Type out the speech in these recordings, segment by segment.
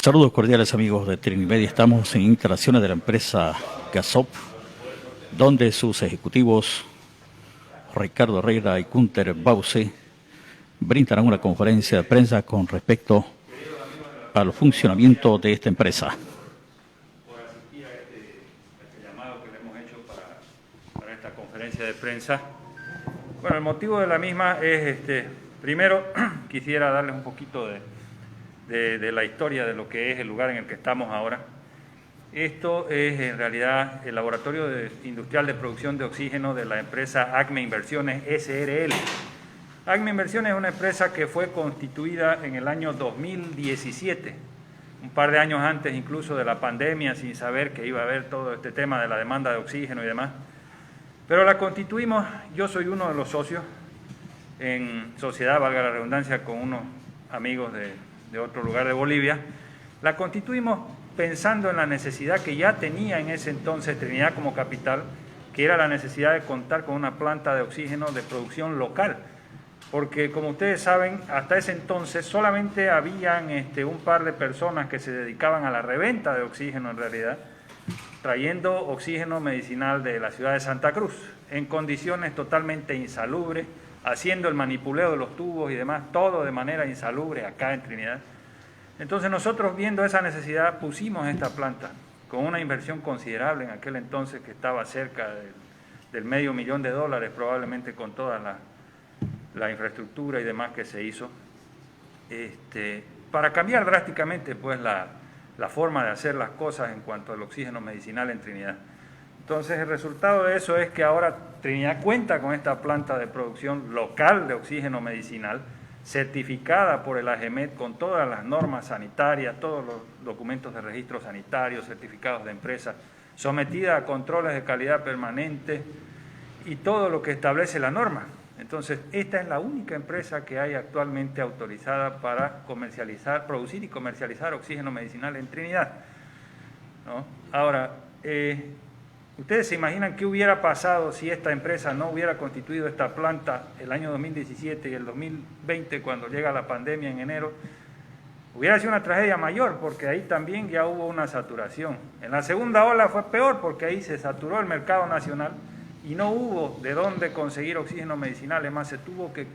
Saludos cordiales amigos de Trinimedia. Estamos en instalaciones de la empresa Gasop, donde sus ejecutivos Ricardo Herrera y Kunter Bause brindarán una conferencia de prensa con respecto al funcionamiento de esta empresa. Por asistir a este llamado que le hemos hecho para esta conferencia de prensa. Bueno, el motivo de la misma es, primero quisiera darles un poquito de la historia de lo que es el lugar en el que estamos ahora. Esto es en realidad el laboratorio industrial de producción de oxígeno de la empresa ACME Inversiones SRL. ACME Inversiones es una empresa que fue constituida en el año 2017, un par de años antes incluso de la pandemia, sin saber que iba a haber todo este tema de la demanda de oxígeno y demás. Pero la constituimos, yo soy uno de los socios, en sociedad, valga la redundancia, con unos amigos de otro lugar de Bolivia. La constituimos pensando en la necesidad que ya tenía en ese entonces Trinidad como capital, que era la necesidad de contar con una planta de oxígeno de producción local. Porque como ustedes saben, hasta ese entonces solamente habían un par de personas que se dedicaban a la reventa de oxígeno en realidad, trayendo oxígeno medicinal de la ciudad de Santa Cruz, en condiciones totalmente insalubres, haciendo el manipuleo de los tubos y demás, todo de manera insalubre acá en Trinidad. Entonces nosotros, viendo esa necesidad, pusimos esta planta con una inversión considerable en aquel entonces que estaba cerca del $500,000 probablemente, con toda la infraestructura y demás que se hizo, para cambiar drásticamente pues la forma de hacer las cosas en cuanto al oxígeno medicinal en Trinidad. Entonces el resultado de eso es que ahora Trinidad cuenta con esta planta de producción local de oxígeno medicinal, certificada por el AGEMET con todas las normas sanitarias, todos los documentos de registro sanitario, certificados de empresa, sometida a controles de calidad permanente y todo lo que establece la norma. Entonces, esta es la única empresa que hay actualmente autorizada para comercializar, producir y comercializar oxígeno medicinal en Trinidad, ¿no? Ahora, ustedes se imaginan qué hubiera pasado si esta empresa no hubiera constituido esta planta el año 2017 y el 2020, cuando llega la pandemia en enero. Hubiera sido una tragedia mayor, porque ahí también ya hubo una saturación. En la segunda ola fue peor, porque ahí se saturó el mercado nacional y no hubo de dónde conseguir oxígeno medicinal. Es más, se tuvo que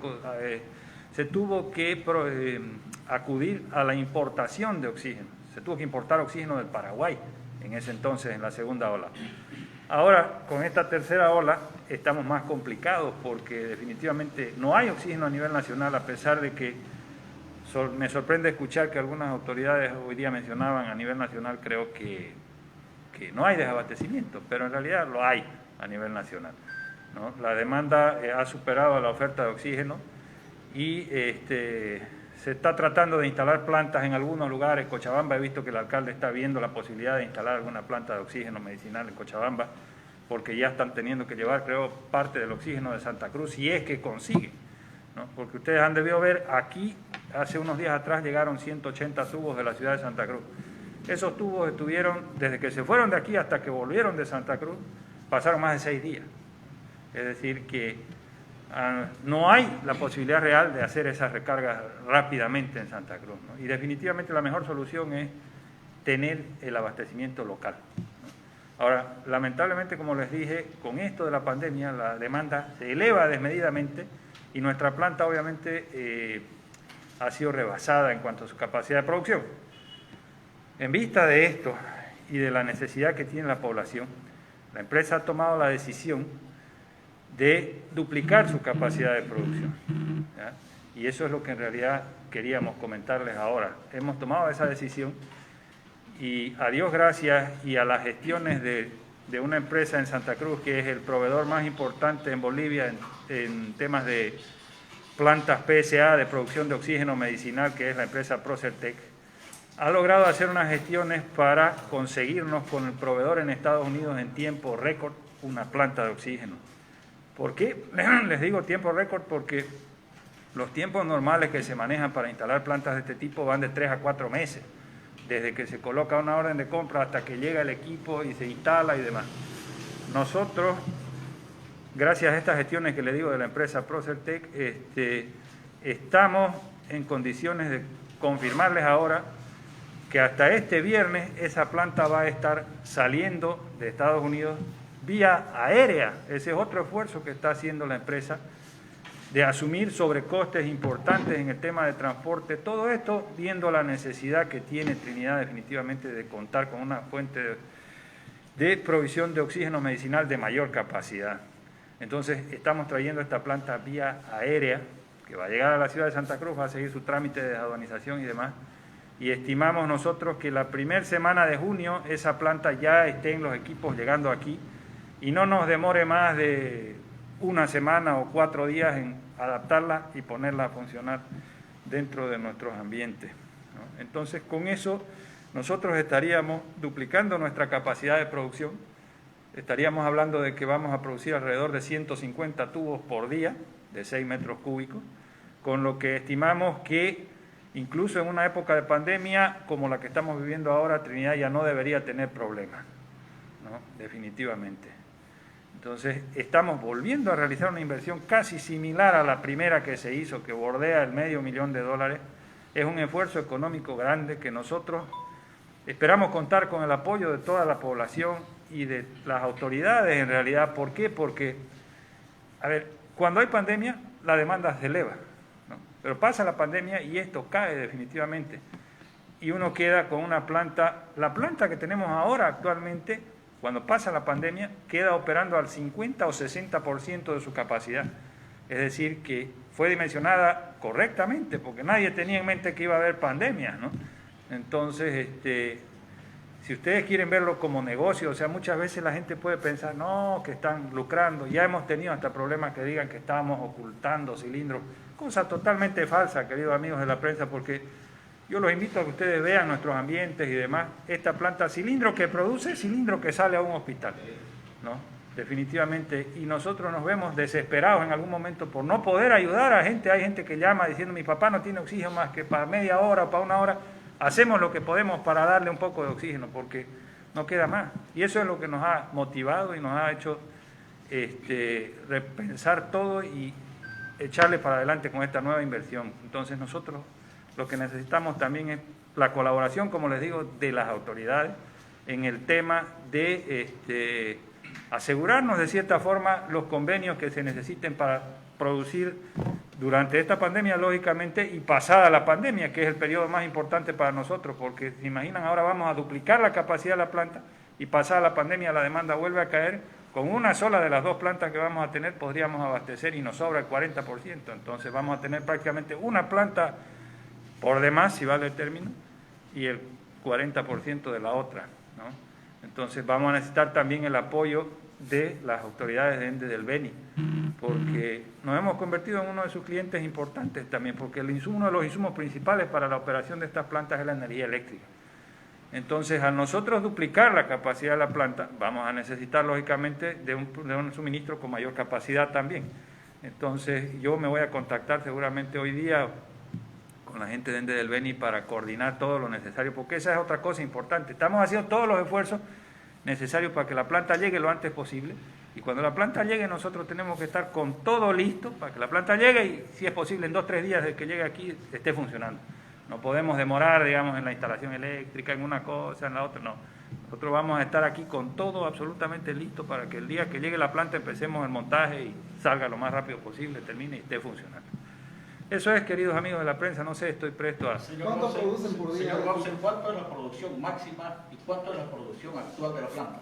acudir a la importación de oxígeno. Se tuvo que importar oxígeno del Paraguay en ese entonces, en la segunda ola. Ahora, con esta tercera ola, estamos más complicados porque definitivamente no hay oxígeno a nivel nacional, a pesar de que me sorprende escuchar que algunas autoridades hoy día mencionaban a nivel nacional, creo que no hay desabastecimiento, pero en realidad lo hay a nivel nacional, ¿no? La demanda ha superado la oferta de oxígeno y se está tratando de instalar plantas en algunos lugares. Cochabamba, he visto que el alcalde está viendo la posibilidad de instalar alguna planta de oxígeno medicinal en Cochabamba, porque ya están teniendo que llevar, creo, parte del oxígeno de Santa Cruz, si es que consiguen, ¿no? Porque ustedes han debido ver, aquí hace unos días atrás llegaron 180 tubos de la ciudad de Santa Cruz. Esos tubos estuvieron, desde que se fueron de aquí hasta que volvieron de Santa Cruz, pasaron más de 6 días. Es decir, que no hay la posibilidad real de hacer esas recargas rápidamente en Santa Cruz, ¿no? Y definitivamente la mejor solución es tener el abastecimiento local, ¿no? Ahora, lamentablemente, como les dije, con esto de la pandemia, la demanda se eleva desmedidamente y nuestra planta obviamente ha sido rebasada en cuanto a su capacidad de producción. En vista de esto y de la necesidad que tiene la población, la empresa ha tomado la decisión de duplicar su capacidad de producción, ¿ya? Y eso es lo que en realidad queríamos comentarles ahora. Hemos tomado esa decisión y, a Dios gracias, y a las gestiones de una empresa en Santa Cruz, que es el proveedor más importante en Bolivia en temas de plantas PSA de producción de oxígeno medicinal, que es la empresa Procertec, ha logrado hacer unas gestiones para conseguirnos con el proveedor en Estados Unidos en tiempo récord una planta de oxígeno. ¿Por qué les digo tiempo récord? Porque los tiempos normales que se manejan para instalar plantas de este tipo van de 3 a 4 meses, desde que se coloca una orden de compra hasta que llega el equipo y se instala y demás. Nosotros, gracias a estas gestiones que le digo de la empresa Procertec, estamos en condiciones de confirmarles ahora que hasta este viernes esa planta va a estar saliendo de Estados Unidos vía aérea. Ese es otro esfuerzo que está haciendo la empresa de asumir sobrecostes importantes en el tema de transporte. Todo esto viendo la necesidad que tiene Trinidad definitivamente de contar con una fuente de provisión de oxígeno medicinal de mayor capacidad. Entonces estamos trayendo esta planta vía aérea que va a llegar a la ciudad de Santa Cruz, va a seguir su trámite de aduanización y demás. Y estimamos nosotros que la primera semana de junio esa planta ya esté en los equipos llegando aquí y no nos demore más de una semana o 4 días en adaptarla y ponerla a funcionar dentro de nuestros ambientes, ¿no? Entonces, con eso nosotros estaríamos duplicando nuestra capacidad de producción, estaríamos hablando de que vamos a producir alrededor de 150 tubos por día de 6 metros cúbicos, con lo que estimamos que incluso en una época de pandemia como la que estamos viviendo ahora, Trinidad ya no debería tener problemas, ¿no? Definitivamente. Entonces, estamos volviendo a realizar una inversión casi similar a la primera que se hizo, que bordea el $500,000. Es un esfuerzo económico grande que nosotros esperamos contar con el apoyo de toda la población y de las autoridades en realidad. ¿Por qué? Porque, a ver, cuando hay pandemia, la demanda se eleva, ¿no? Pero pasa la pandemia y esto cae definitivamente. Y uno queda con una planta, la planta que tenemos ahora actualmente, cuando pasa la pandemia, queda operando al 50 o 60% de su capacidad. Es decir, que fue dimensionada correctamente, porque nadie tenía en mente que iba a haber pandemia, ¿no? Entonces, si ustedes quieren verlo como negocio, o sea, muchas veces la gente puede pensar, no, que están lucrando. Ya hemos tenido hasta problemas que digan que estábamos ocultando cilindros. Cosa totalmente falsa, queridos amigos de la prensa, porque yo los invito a que ustedes vean nuestros ambientes y demás. Esta planta, cilindro que produce, cilindro que sale a un hospital, ¿no? Definitivamente. Y nosotros nos vemos desesperados en algún momento por no poder ayudar a gente. Hay gente que llama diciendo, mi papá no tiene oxígeno más que para media hora o para 1 hora. Hacemos lo que podemos para darle un poco de oxígeno porque no queda más. Y eso es lo que nos ha motivado y nos ha hecho repensar todo y echarle para adelante con esta nueva inversión. Entonces nosotros lo que necesitamos también es la colaboración, como les digo, de las autoridades en el tema de asegurarnos de cierta forma los convenios que se necesiten para producir durante esta pandemia, lógicamente, y pasada la pandemia, que es el periodo más importante para nosotros, porque se imaginan, ahora vamos a duplicar la capacidad de la planta y pasada la pandemia la demanda vuelve a caer. Con una sola de las 2 plantas que vamos a tener podríamos abastecer y nos sobra el 40%, entonces vamos a tener prácticamente una planta por demás, si vale el término, y el 40% de la otra, ¿no? Entonces vamos a necesitar también el apoyo de las autoridades de Ende del Beni, porque nos hemos convertido en uno de sus clientes importantes también, porque uno de los insumos principales para la operación de estas plantas es la energía eléctrica. Entonces, al nosotros duplicar la capacidad de la planta, vamos a necesitar lógicamente de un suministro con mayor capacidad también. Entonces, yo me voy a contactar seguramente hoy día con la gente de Ende del Beni para coordinar todo lo necesario, porque esa es otra cosa importante. Estamos haciendo todos los esfuerzos necesarios para que la planta llegue lo antes posible, y cuando la planta llegue nosotros tenemos que estar con todo listo para que la planta llegue y, si es posible, en 2 o 3 días de que llegue aquí esté funcionando. No podemos demorar, digamos, en la instalación eléctrica, en una cosa, en la otra, no. Nosotros vamos a estar aquí con todo absolutamente listo para que el día que llegue la planta empecemos el montaje y salga lo más rápido posible, termine y esté funcionando. Eso es, queridos amigos de la prensa, no sé, estoy presto a... ¿Cuánto producen por día? Señor Bauce, ¿cuánto es la producción máxima y cuánto es la producción actual de la planta?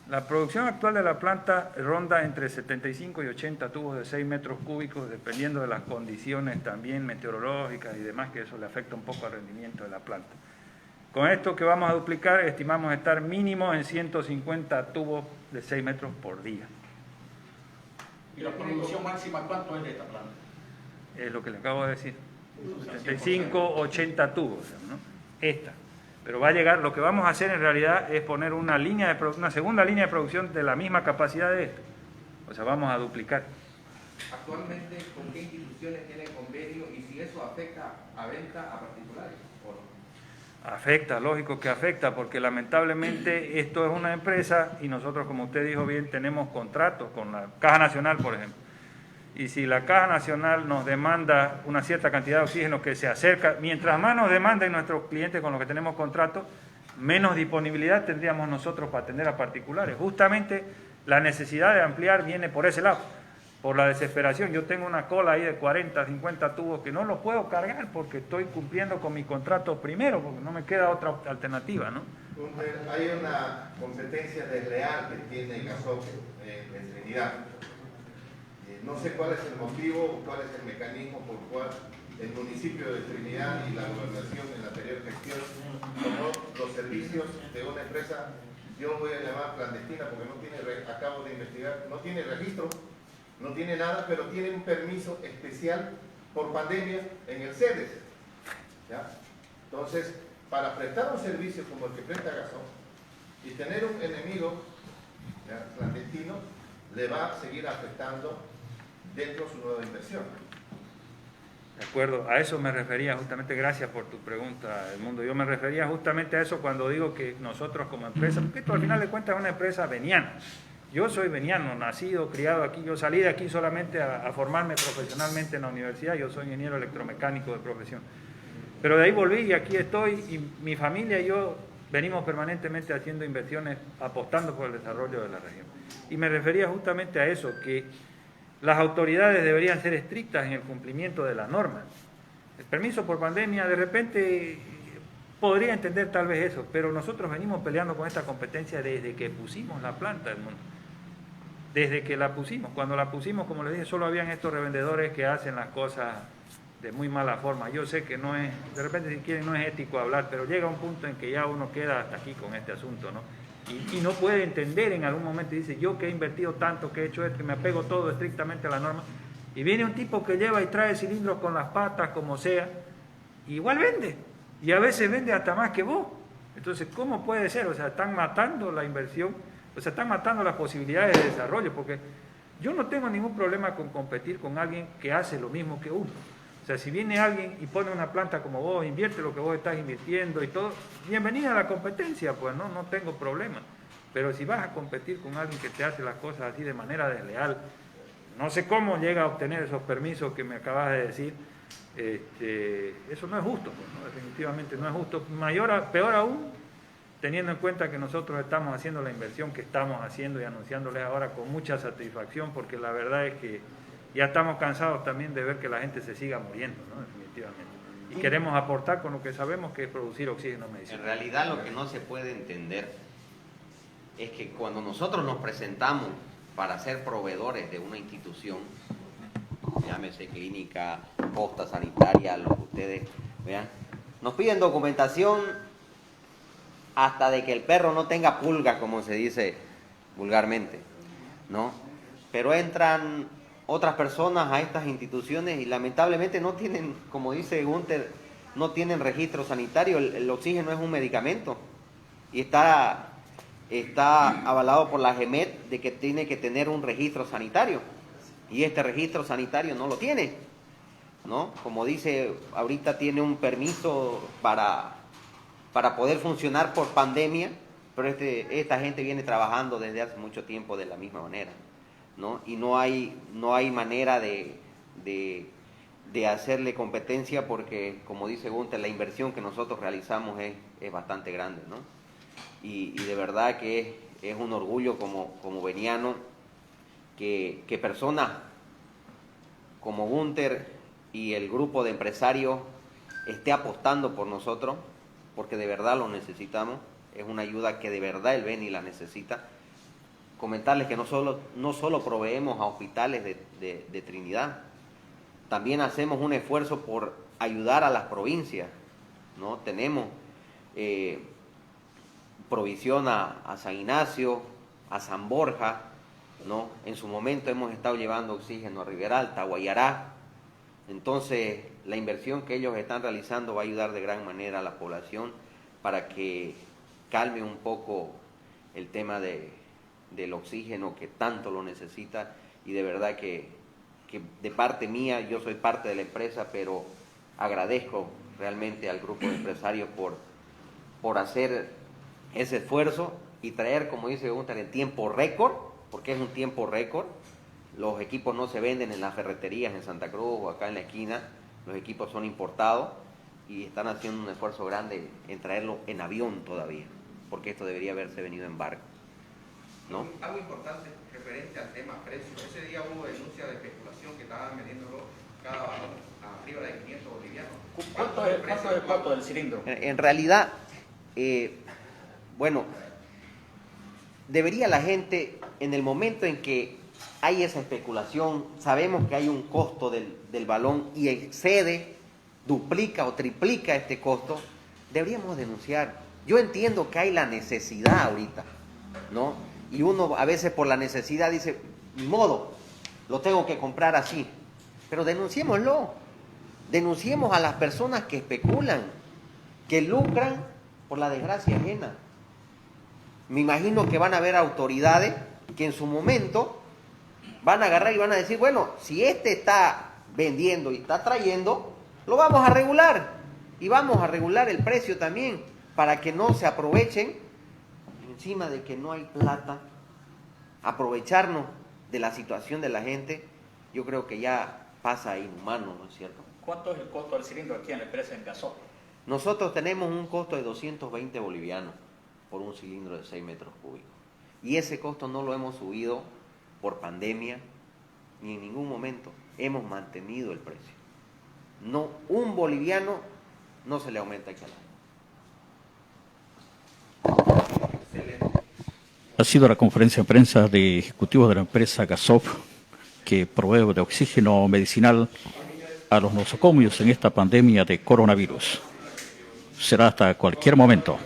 La producción actual de la planta ronda entre 75 y 80 tubos de 6 metros cúbicos, dependiendo de las condiciones también meteorológicas y demás, que eso le afecta un poco al rendimiento de la planta. Con esto que vamos a duplicar, estimamos estar mínimo en 150 tubos de 6 metros por día. ¿Y la producción máxima cuánto es de esta planta? Es lo que les acabo de decir, 75, 80 tubos, ¿no? Esta. Pero va a llegar, lo que vamos a hacer en realidad es poner una segunda línea de producción de la misma capacidad de esto. O sea, vamos a duplicar. Actualmente, ¿con qué instituciones tienen convenio y si eso afecta a venta a particulares o no? Afecta, lógico que afecta, porque lamentablemente esto es una empresa y nosotros, como usted dijo bien, tenemos contratos con la Caja Nacional, por ejemplo. Y si la Caja Nacional nos demanda una cierta cantidad de oxígeno que se acerca, mientras más nos demanden nuestros clientes con los que tenemos contrato, menos disponibilidad tendríamos nosotros para atender a particulares. Justamente la necesidad de ampliar viene por ese lado, por la desesperación. Yo tengo una cola ahí de 40, 50 tubos que no los puedo cargar porque estoy cumpliendo con mi contrato primero, porque no me queda otra alternativa, ¿no? Hay una competencia desleal que tiene Gasop en Trinidad. No sé cuál es el motivo, cuál es el mecanismo por el cual el municipio de Trinidad y la gobernación en la anterior gestión tomó los servicios de una empresa, yo voy a llamar clandestina porque no tiene, acabo de investigar, no tiene registro, no tiene nada, pero tiene un permiso especial por pandemia en el CEDES. ¿Ya? Entonces, para prestar un servicio como el que presta Gasop y tener un enemigo, ¿ya?, clandestino, le va a seguir afectando dentro de su nueva inversión. De acuerdo, a eso me refería justamente, gracias por tu pregunta, Edmundo. Yo me refería justamente a eso cuando digo que nosotros como empresa, porque esto al final de cuentas es una empresa veniana. Yo soy veniano, nacido, criado aquí, yo salí de aquí solamente a formarme profesionalmente en la universidad, yo soy ingeniero electromecánico de profesión. Pero de ahí volví y aquí estoy, y mi familia y yo venimos permanentemente haciendo inversiones, apostando por el desarrollo de la región. Y me refería justamente a eso, que las autoridades deberían ser estrictas en el cumplimiento de las normas. El permiso por pandemia, de repente, podría entender tal vez eso, pero nosotros venimos peleando con esta competencia desde que pusimos la planta del mundo. Desde que la pusimos. Cuando la pusimos, como les dije, solo habían estos revendedores que hacen las cosas de muy mala forma. Yo sé que no es, de repente si quieren no es ético hablar, pero llega un punto en que ya uno queda hasta aquí con este asunto, ¿no? Y no puede entender en algún momento y dice, yo que he invertido tanto, que he hecho esto, que me apego todo estrictamente a la norma, y viene un tipo que lleva y trae cilindros con las patas, como sea, y igual vende, y a veces vende hasta más que vos. Entonces, ¿cómo puede ser? O sea, están matando la inversión, o sea, están matando las posibilidades de desarrollo, porque yo no tengo ningún problema con competir con alguien que hace lo mismo que uno. O sea, si viene alguien y pone una planta como vos, invierte lo que vos estás invirtiendo y todo, bienvenida a la competencia, pues no tengo problema. Pero si vas a competir con alguien que te hace las cosas así de manera desleal, no sé cómo llega a obtener esos permisos que me acabas de decir, eso no es justo, pues, ¿no? Definitivamente no es justo. Peor aún, teniendo en cuenta que nosotros estamos haciendo la inversión que estamos haciendo y anunciándoles ahora con mucha satisfacción, porque la verdad es que ya estamos cansados también de ver que la gente se siga muriendo, ¿no? Definitivamente. Y queremos aportar con lo que sabemos que es producir oxígeno medicinal. En realidad lo que no se puede entender es que cuando nosotros nos presentamos para ser proveedores de una institución, llámese clínica, posta sanitaria, lo que ustedes vean, nos piden documentación hasta de que el perro no tenga pulgas, como se dice vulgarmente, ¿no? Pero entran otras personas a estas instituciones y lamentablemente no tienen, como dice Gunter, no tienen registro sanitario. El oxígeno es un medicamento y está avalado por la GEMET de que tiene que tener un registro sanitario y este registro sanitario no lo tiene, ¿no? Como dice, ahorita tiene un permiso para poder funcionar por pandemia, pero esta gente viene trabajando desde hace mucho tiempo de la misma manera, ¿no? Y no hay manera de hacerle competencia porque, como dice Gunter, la inversión que nosotros realizamos es bastante grande, ¿no? Y de verdad que es un orgullo como veniano que personas como Gunter y el grupo de empresarios esté apostando por nosotros, porque de verdad lo necesitamos, es una ayuda que de verdad el Beni la necesita. Comentarles que no solo proveemos a hospitales de Trinidad, también hacemos un esfuerzo por ayudar a las provincias, ¿no? Tenemos provisión a San Ignacio, a San Borja, ¿no? En su momento hemos estado llevando oxígeno a Ribera Alta, a Guayará. Entonces, la inversión que ellos están realizando va a ayudar de gran manera a la población para que calme un poco el tema del oxígeno que tanto lo necesita. Y de verdad que de parte mía, yo soy parte de la empresa, pero agradezco realmente al grupo de empresarios por hacer ese esfuerzo y traer, como dice Gunter, en tiempo récord, porque es un tiempo récord, Los equipos no se venden en las ferreterías en Santa Cruz o acá en la esquina, los equipos son importados y están haciendo un esfuerzo grande en traerlo en avión todavía, porque esto debería haberse venido en barco, ¿no? Algo importante referente al tema precio. Ese día hubo denuncia de especulación que estaban vendiéndolo cada balón arriba de 500 bolivianos. ¿Cuánto es el costo del cilindro? En realidad, bueno, debería la gente, en el momento en que hay esa especulación, sabemos que hay un costo del balón y excede, duplica o triplica este costo, deberíamos denunciar. Yo entiendo que hay la necesidad ahorita, ¿no? Y uno a veces por la necesidad dice, ni modo, lo tengo que comprar así. Pero denunciémoslo. Denunciemos a las personas que especulan, que lucran por la desgracia ajena. Me imagino que van a haber autoridades que en su momento van a agarrar y van a decir, bueno, si este está vendiendo y está trayendo, lo vamos a regular. Y vamos a regular el precio también, para que no se aprovechen, encima de que no hay plata, aprovecharnos de la situación de la gente, yo creo que ya pasa inhumano, ¿no es cierto? ¿Cuánto es el costo del cilindro aquí en la empresa en Gasop? Nosotros tenemos un costo de 220 bolivianos por un cilindro de 6 metros cúbicos. Y ese costo no lo hemos subido por pandemia, ni en ningún momento. Hemos mantenido el precio. No, un boliviano no se le aumenta aquí al año. Ha sido la conferencia de prensa de ejecutivos de la empresa Gasop, que provee de oxígeno medicinal a los nosocomios en esta pandemia de coronavirus. Será hasta cualquier momento.